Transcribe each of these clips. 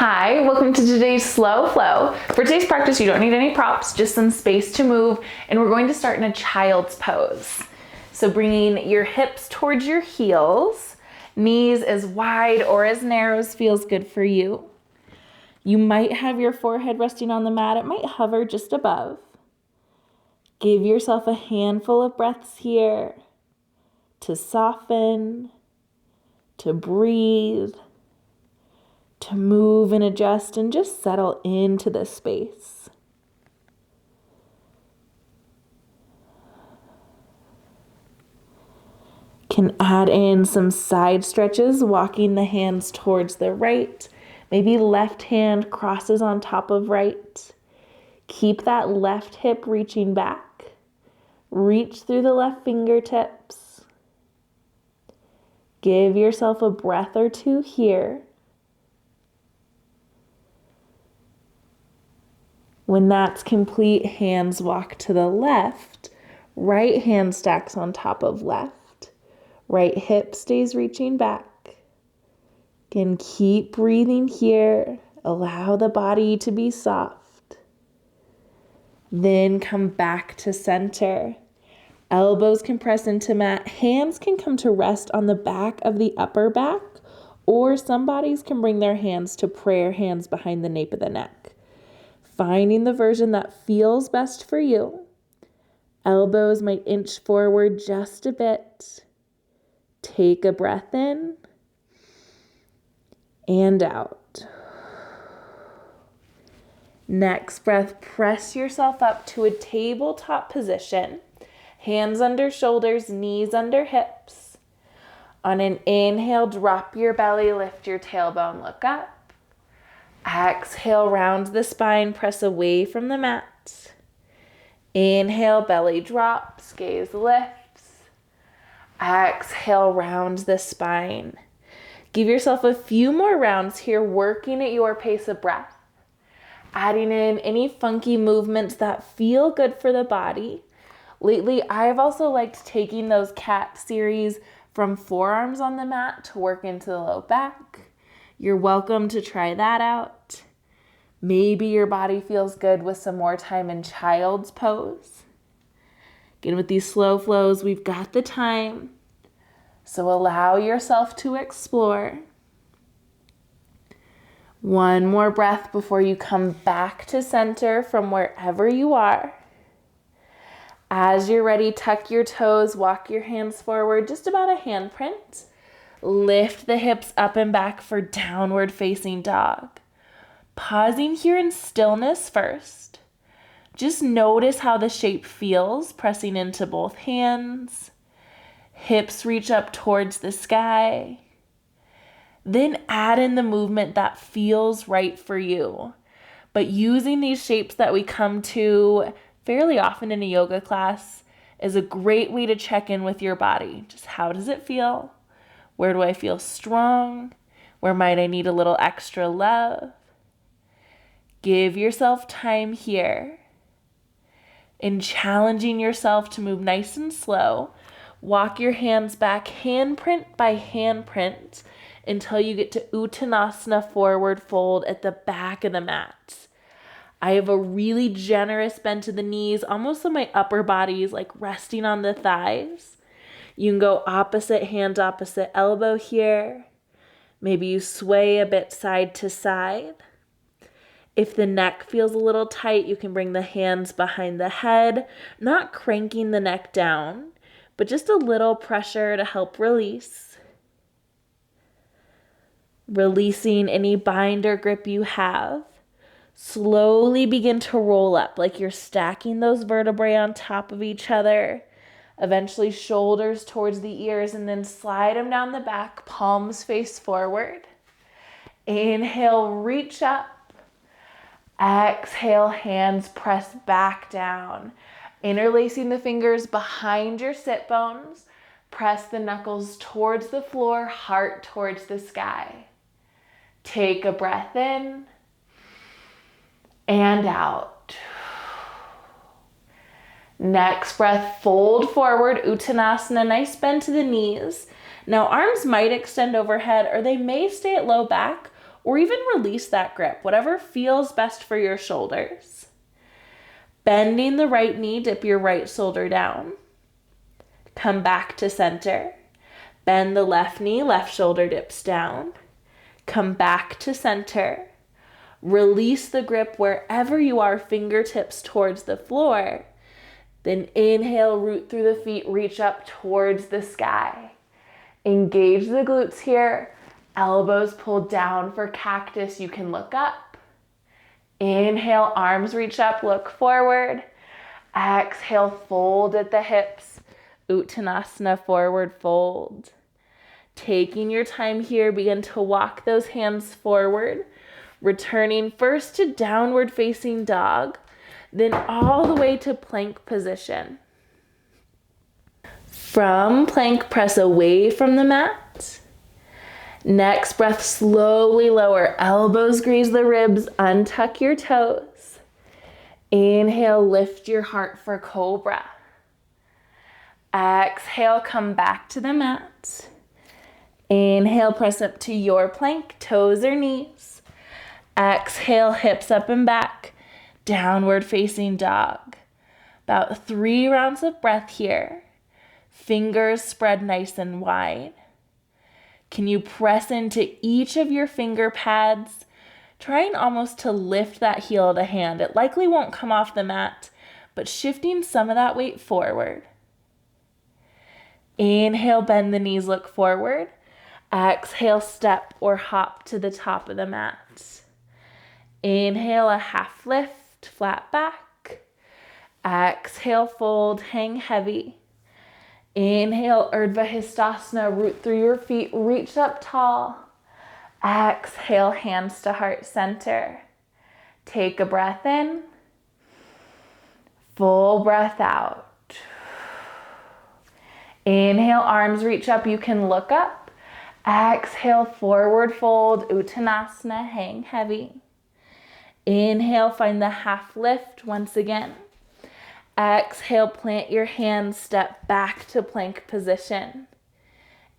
Hi, welcome to today's slow flow. For today's practice, you don't need any props, just some space to move, and we're going to start in a child's pose. So bringing your hips towards your heels, knees as wide or as narrow as feels good for you. You might have your forehead resting on the mat. It might hover just above. Give yourself a handful of breaths here to soften, to breathe, to move and adjust and just settle into this space. Can add in some side stretches, walking the hands towards the right. Maybe left hand crosses on top of right. Keep that left hip reaching back. Reach through the left fingertips. Give yourself a breath or two here. When that's complete, hands walk to the left. Right hand stacks on top of left. Right hip stays reaching back. Again, keep breathing here. Allow the body to be soft. Then come back to center. Elbows can press into mat. Hands can come to rest on the back of the upper back, or some bodies can bring their hands to prayer hands behind the nape of the neck. Finding the version that feels best for you. Elbows might inch forward just a bit. Take a breath in and out. Next breath, press yourself up to a tabletop position. Hands under shoulders, knees under hips. On an inhale, drop your belly, lift your tailbone, look up. Exhale, round the spine, press away from the mat. Inhale, belly drops, gaze lifts. Exhale, round the spine. Give yourself a few more rounds here, working at your pace of breath. Adding in any funky movements that feel good for the body. Lately, I've also liked taking those cat series from forearms on the mat to work into the low back. You're welcome to try that out. Maybe your body feels good with some more time in child's pose. Again, with these slow flows, we've got the time. So allow yourself to explore. One more breath before you come back to center from wherever you are. As you're ready, tuck your toes, walk your hands forward, just about a handprint. Lift the hips up and back for downward facing dog. Pausing here in stillness first. Just notice how the shape feels, pressing into both hands. Hips reach up towards the sky. Then add in the movement that feels right for you. But using these shapes that we come to fairly often in a yoga class is a great way to check in with your body. Just how does it feel? Where do I feel strong? Where might I need a little extra love? Give yourself time here. In challenging yourself to move nice and slow, walk your hands back handprint by handprint until you get to Uttanasana forward fold at the back of the mat. I have a really generous bend to the knees, almost so my upper body is like resting on the thighs. You can go opposite hand, opposite elbow here. Maybe you sway a bit side to side. If the neck feels a little tight, you can bring the hands behind the head, not cranking the neck down, but just a little pressure to help release. Releasing any bind or grip you have. Slowly begin to roll up like you're stacking those vertebrae on top of each other. Eventually shoulders towards the ears, and then slide them down the back, palms face forward. Inhale, reach up. Exhale, hands press back down. Interlacing the fingers behind your sit bones. Press the knuckles towards the floor, heart towards the sky. Take a breath in and out. Next breath, fold forward, Uttanasana, nice bend to the knees. Now arms might extend overhead or they may stay at low back, or even release that grip, whatever feels best for your shoulders. Bending the right knee, dip your right shoulder down. Come back to center. Bend the left knee, left shoulder dips down. Come back to center. Release the grip wherever you are, fingertips towards the floor. Then inhale, root through the feet, reach up towards the sky. Engage the glutes here. Elbows pulled down for cactus. You can look up. Inhale, arms reach up, look forward. Exhale, fold at the hips. Uttanasana, forward fold. Taking your time here, begin to walk those hands forward. Returning first to downward facing dog, then all the way to plank position. From plank, press away from the mat. Next breath, slowly lower. Elbows graze the ribs, untuck your toes. Inhale, lift your heart for cobra. Exhale, come back to the mat. Inhale, press up to your plank, toes or knees. Exhale, hips up and back, downward facing dog. About 3 rounds of breath here. Fingers spread nice and wide. Can you press into each of your finger pads, trying almost to lift that heel of the hand? It likely won't come off the mat, but shifting some of that weight forward. Inhale, bend the knees, look forward. Exhale, step or hop to the top of the mat. Inhale, a half lift, flat back. Exhale, fold, hang heavy. Inhale, Urdhva Hastasana, root through your feet, reach up tall. Exhale, hands to heart center. Take a breath in. Full breath out. Inhale, arms reach up, you can look up. Exhale, forward fold, Uttanasana, hang heavy. Inhale, find the half lift once again. Exhale, plant your hands, step back to plank position.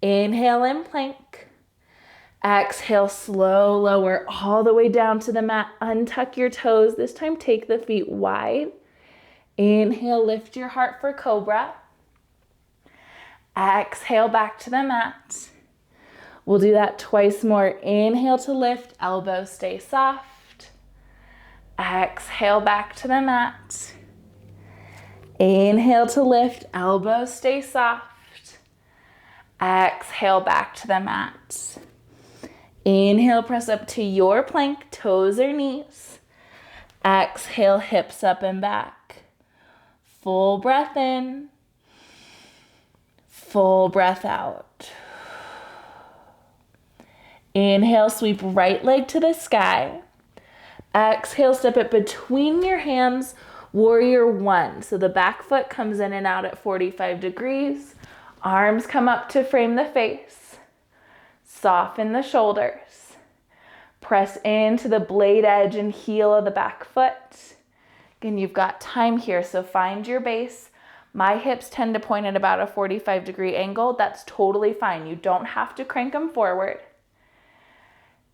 Inhale in plank. Exhale, slow lower all the way down to the mat. Untuck your toes. This time take the feet wide. Inhale, lift your heart for cobra. Exhale, back to the mat. We'll do that twice more. Inhale to lift, elbows stay soft. Exhale, back to the mat. Inhale to lift, elbows stay soft. Exhale, back to the mat. Inhale, press up to your plank, toes or knees. Exhale, hips up and back. Full breath in. Full breath out. Inhale, sweep right leg to the sky. Exhale, step it between your hands, warrior one. So the back foot comes in and out at 45 degrees. Arms come up to frame the face. Soften the shoulders. Press into the blade edge and heel of the back foot. Again, you've got time here, so find your base. My hips tend to point at about a 45-degree angle. That's totally fine. You don't have to crank them forward.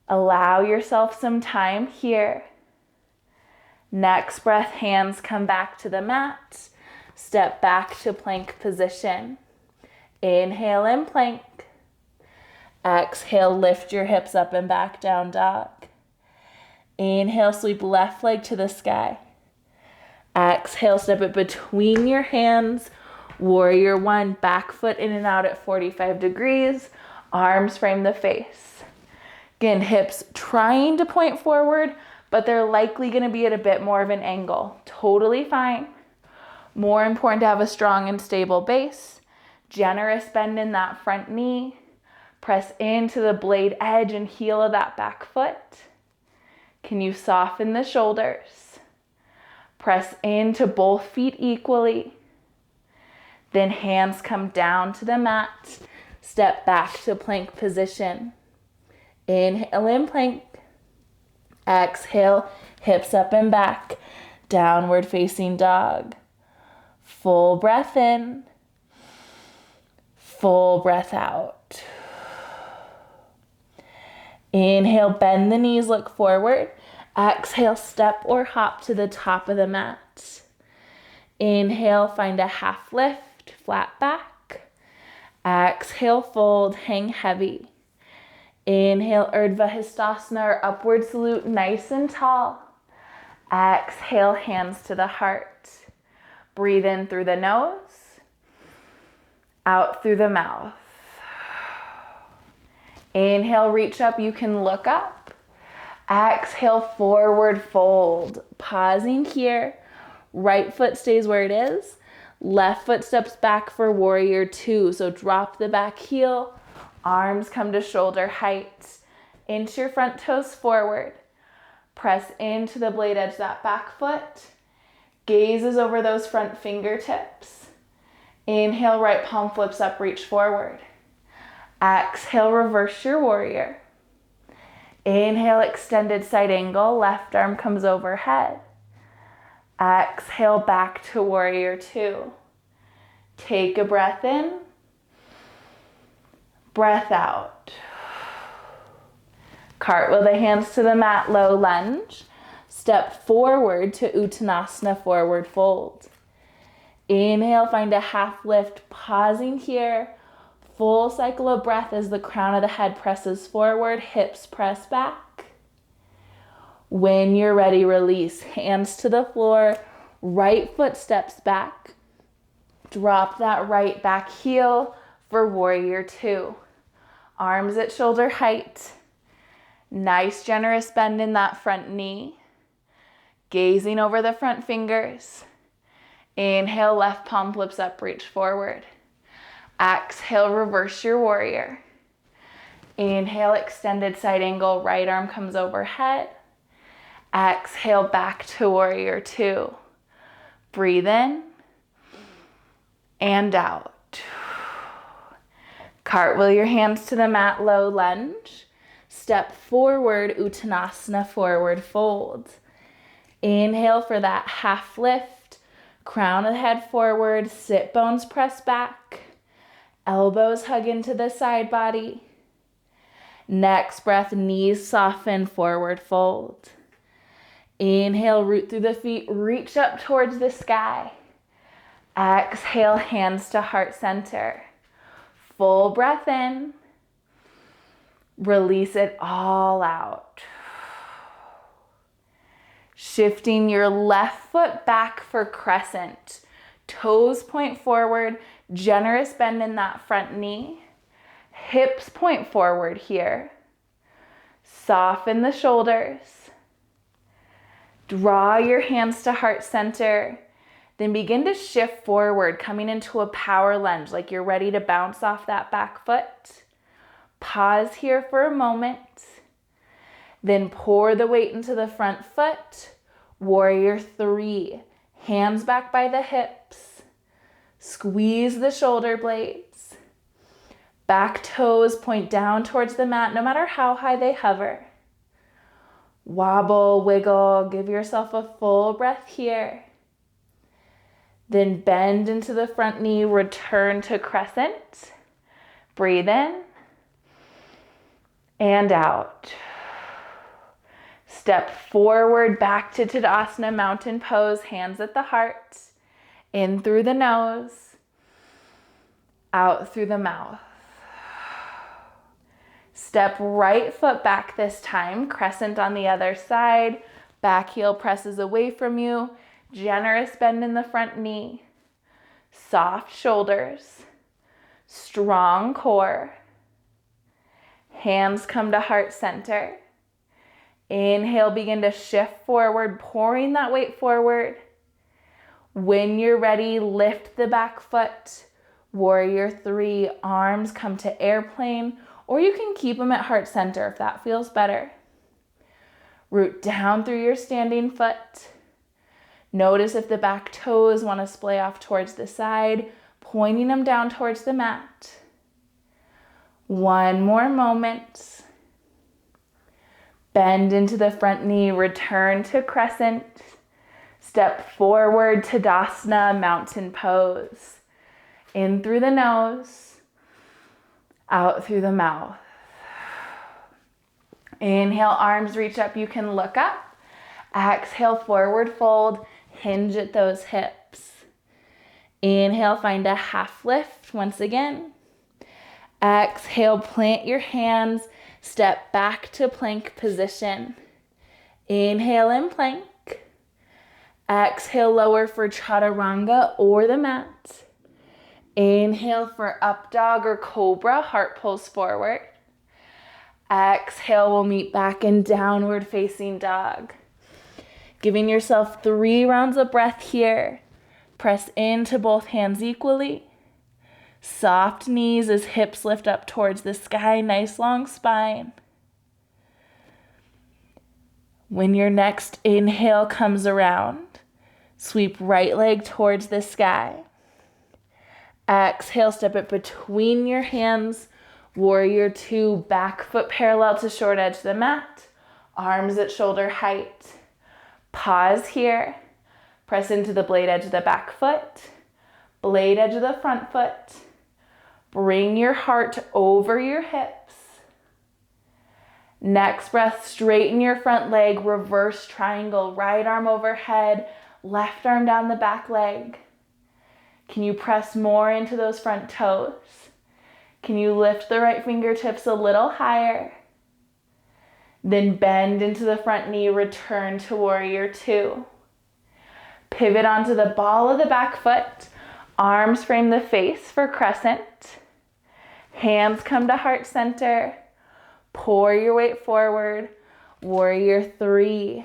Allow yourself some time here. Next breath, hands come back to the mat. Step back to plank position. Inhale in plank. Exhale, lift your hips up and back, down dog. Inhale, sweep left leg to the sky. Exhale, step it between your hands. Warrior one, back foot in and out at 45 degrees. Arms frame the face. Again, hips trying to point forward, but they're likely going to be at a bit more of an angle. Totally fine. More important to have a strong and stable base. Generous bend in that front knee. Press into the blade edge and heel of that back foot. Can you soften the shoulders? Press into both feet equally. Then hands come down to the mat. Step back to plank position. Inhale in plank. Exhale, hips up and back. Downward facing dog. Full breath in. Full breath out. Inhale, bend the knees, look forward. Exhale, step or hop to the top of the mat. Inhale, find a half lift, flat back. Exhale, fold, hang heavy. Inhale, Urdhva Hastasana or upward salute, nice and tall. Exhale, hands to the heart. Breathe in through the nose, out through the mouth. Inhale, reach up, you can look up. Exhale, forward fold. Pausing here. Right foot stays where it is. Left foot steps back for warrior two. So drop the back heel. Arms come to shoulder height. Inch your front toes forward. Press into the blade edge, that back foot. Gazes over those front fingertips. Inhale, right palm flips up, reach forward. Exhale, reverse your warrior. Inhale, extended side angle, left arm comes overhead. Exhale, back to warrior two. Take a breath in, breath out. Cartwheel the hands to the mat, low lunge. Step forward to Uttanasana, forward fold. Inhale, find a half lift, pausing here. Full cycle of breath as the crown of the head presses forward, hips press back. When you're ready, release. Hands to the floor, right foot steps back. Drop that right back heel for warrior two. Arms at shoulder height. Nice generous bend in that front knee. Gazing over the front fingers. Inhale, left palm flips up, reach forward. Exhale, reverse your warrior. Inhale, extended side angle, right arm comes overhead. Exhale, back to warrior two. Breathe in and out. Cartwheel your hands to the mat, low lunge. Step forward, Uttanasana, forward fold. Inhale for that half lift. Crown of the head forward, sit bones press back. Elbows hug into the side body. Next breath, knees soften, forward fold. Inhale, root through the feet, reach up towards the sky. Exhale, hands to heart center. Full breath in. Release it all out. Shifting your left foot back for crescent. Toes point forward, generous bend in that front knee. Hips point forward here. Soften the shoulders. Draw your hands to heart center. Then begin to shift forward, coming into a power lunge, like you're ready to bounce off that back foot. Pause here for a moment. Then pour the weight into the front foot. Warrior three. Hands back by the hips. Squeeze the shoulder blades. Back toes point down towards the mat, no matter how high they hover. Wobble, wiggle, give yourself a full breath here. Then bend into the front knee, return to crescent. Breathe in and out. Step forward back to Tadasana, mountain pose, hands at the heart. In through the nose, out through the mouth. Step right foot back this time, crescent on the other side. Back heel presses away from you. Generous bend in the front knee. Soft shoulders. Strong core. Hands come to heart center. Inhale, begin to shift forward, pouring that weight forward. When you're ready, lift the back foot. Warrior three, arms come to airplane, or you can keep them at heart center if that feels better. Root down through your standing foot. Notice if the back toes want to splay off towards the side, pointing them down towards the mat. One more moment. Bend into the front knee, return to crescent. Step forward, Tadasana, mountain pose. In through the nose, out through the mouth. Inhale, arms reach up, you can look up. Exhale, forward fold, hinge at those hips. Inhale, find a half lift once again. Exhale, plant your hands, step back to plank position. Inhale in plank. Exhale, lower for chaturanga or the mat. Inhale for up dog or cobra, heart pulls forward. Exhale, we'll meet back in downward facing dog. Giving yourself 3 rounds of breath here. Press into both hands equally. Soft knees as hips lift up towards the sky, nice long spine. When your next inhale comes around, sweep right leg towards the sky. Exhale, step it between your hands. Warrior 2, back foot parallel to short edge of the mat. Arms at shoulder height. Pause here. Press into the blade edge of the back foot. Blade edge of the front foot. Bring your heart over your hips. Next breath, straighten your front leg, reverse triangle, right arm overhead, left arm down the back leg. Can you press more into those front toes? Can you lift the right fingertips a little higher? Then bend into the front knee, return to warrior 2. Pivot onto the ball of the back foot, arms frame the face for crescent. Hands come to heart center. Pour your weight forward, warrior 3.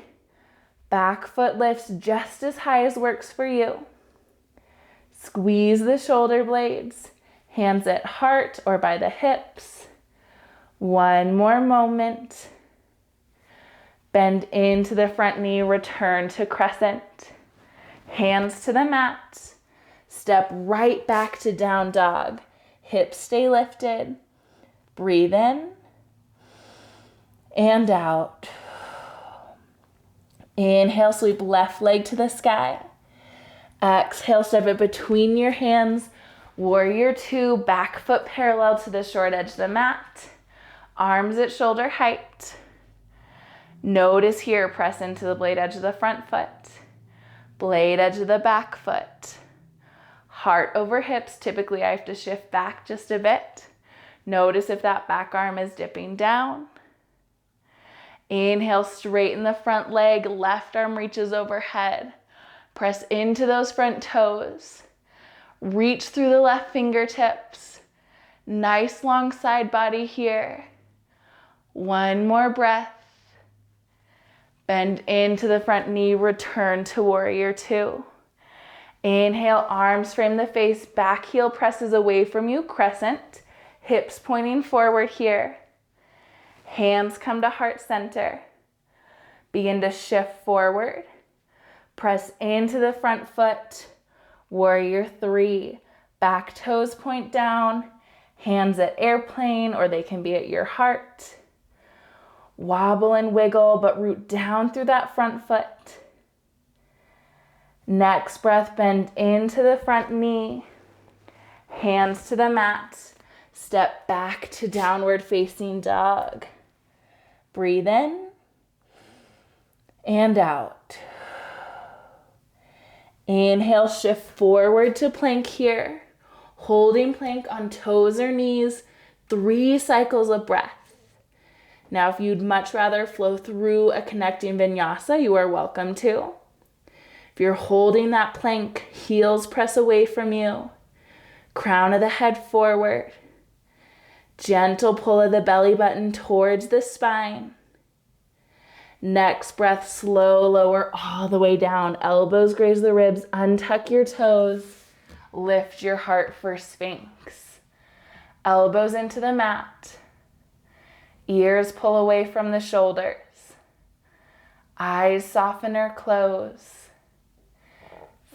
Back foot lifts just as high as works for you. Squeeze the shoulder blades, hands at heart or by the hips. One more moment. Bend into the front knee, return to crescent. Hands to the mat. Step right back to down dog. Hips stay lifted. Breathe in and out. Inhale, sweep left leg to the sky. Exhale, step it between your hands. Warrior 2, back foot parallel to the short edge of the mat. Arms at shoulder height. Notice here, press into the blade edge of the front foot. Blade edge of the back foot. Heart over hips. Typically, I have to shift back just a bit. Notice if that back arm is dipping down. Inhale, straighten the front leg. Left arm reaches overhead. Press into those front toes. Reach through the left fingertips. Nice long side body here. One more breath. Bend into the front knee, return to warrior 2. Inhale, arms frame the face, back heel presses away from you, crescent. Hips pointing forward here. Hands come to heart center. Begin to shift forward. Press into the front foot. Warrior 3. Back toes point down. Hands at airplane, or they can be at your heart. Wobble and wiggle, but root down through that front foot. Next breath, bend into the front knee. Hands to the mat. Step back to downward facing dog. Breathe in and out. Inhale, shift forward to plank here. Holding plank on toes or knees, 3 cycles of breath. Now, if you'd much rather flow through a connecting vinyasa, you are welcome to. If you're holding that plank, heels press away from you. Crown of the head forward. Gentle pull of the belly button towards the spine. Next breath, slow, lower all the way down. Elbows graze the ribs, untuck your toes. Lift your heart for Sphinx. Elbows into the mat. Ears pull away from the shoulders. Eyes soften or close.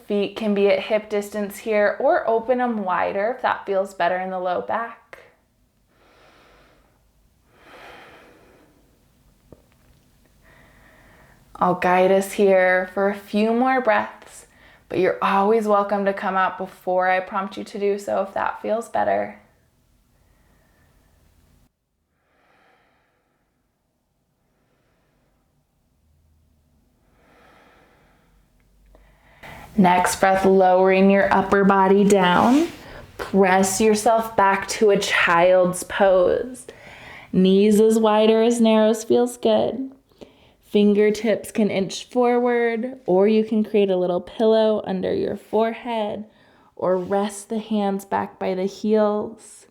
Feet can be at hip distance here, or open them wider if that feels better in the low back. I'll guide us here for a few more breaths, but you're always welcome to come out before I prompt you to do so if that feels better. Next breath, lowering your upper body down. Press yourself back to a child's pose. Knees as wide or as narrow as feels good. Fingertips can inch forward, or you can create a little pillow under your forehead, or rest the hands back by the heels.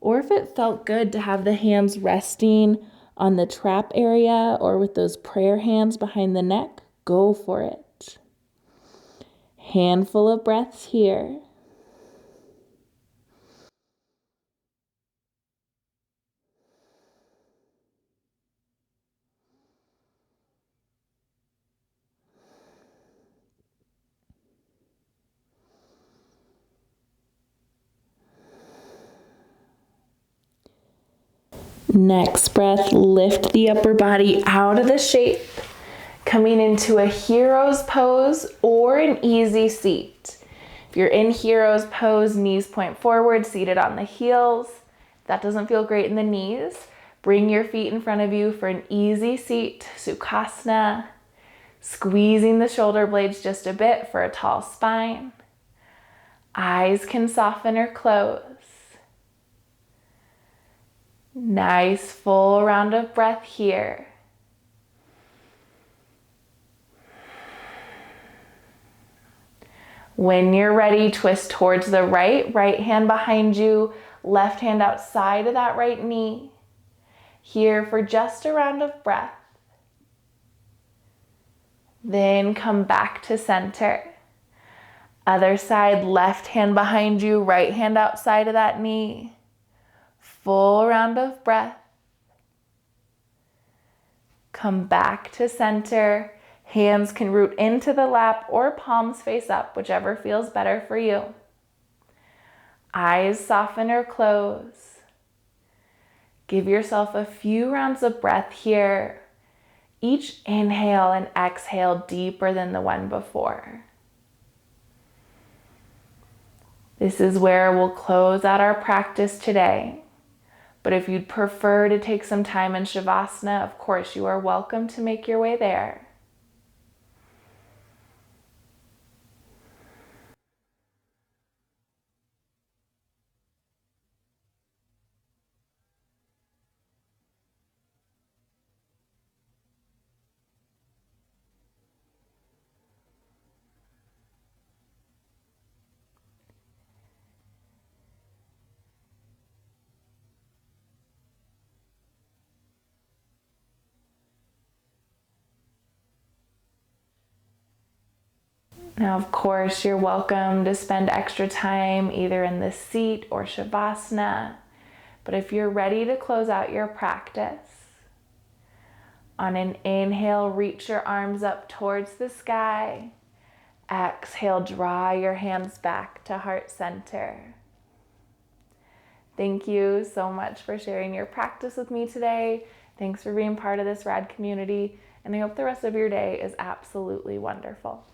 Or if it felt good to have the hands resting on the trap area or with those prayer hands behind the neck, go for it. Handful of breaths here. Next breath, lift the upper body out of the shape, coming into a hero's pose or an easy seat. If you're in hero's pose, knees point forward, seated on the heels. If that doesn't feel great in the knees, bring your feet in front of you for an easy seat, Sukhasana, squeezing the shoulder blades just a bit for a tall spine. Eyes can soften or close. Nice full round of breath here. When you're ready, twist towards the right hand behind you, left hand outside of that right knee. Here for just a round of breath. Then come back to center. Other side, left hand behind you, right hand outside of that knee. Full round of breath. Come back to center. Hands can root into the lap or palms face up, whichever feels better for you. Eyes soften or close. Give yourself a few rounds of breath here. Each inhale and exhale deeper than the one before. This is where we'll close out our practice today. But if you'd prefer to take some time in Shavasana, of course, you are welcome to make your way there. Now, of course, you're welcome to spend extra time either in the seat or Shavasana. But if you're ready to close out your practice, on an inhale, reach your arms up towards the sky. Exhale, draw your hands back to heart center. Thank you so much for sharing your practice with me today. Thanks for being part of this rad community, and I hope the rest of your day is absolutely wonderful.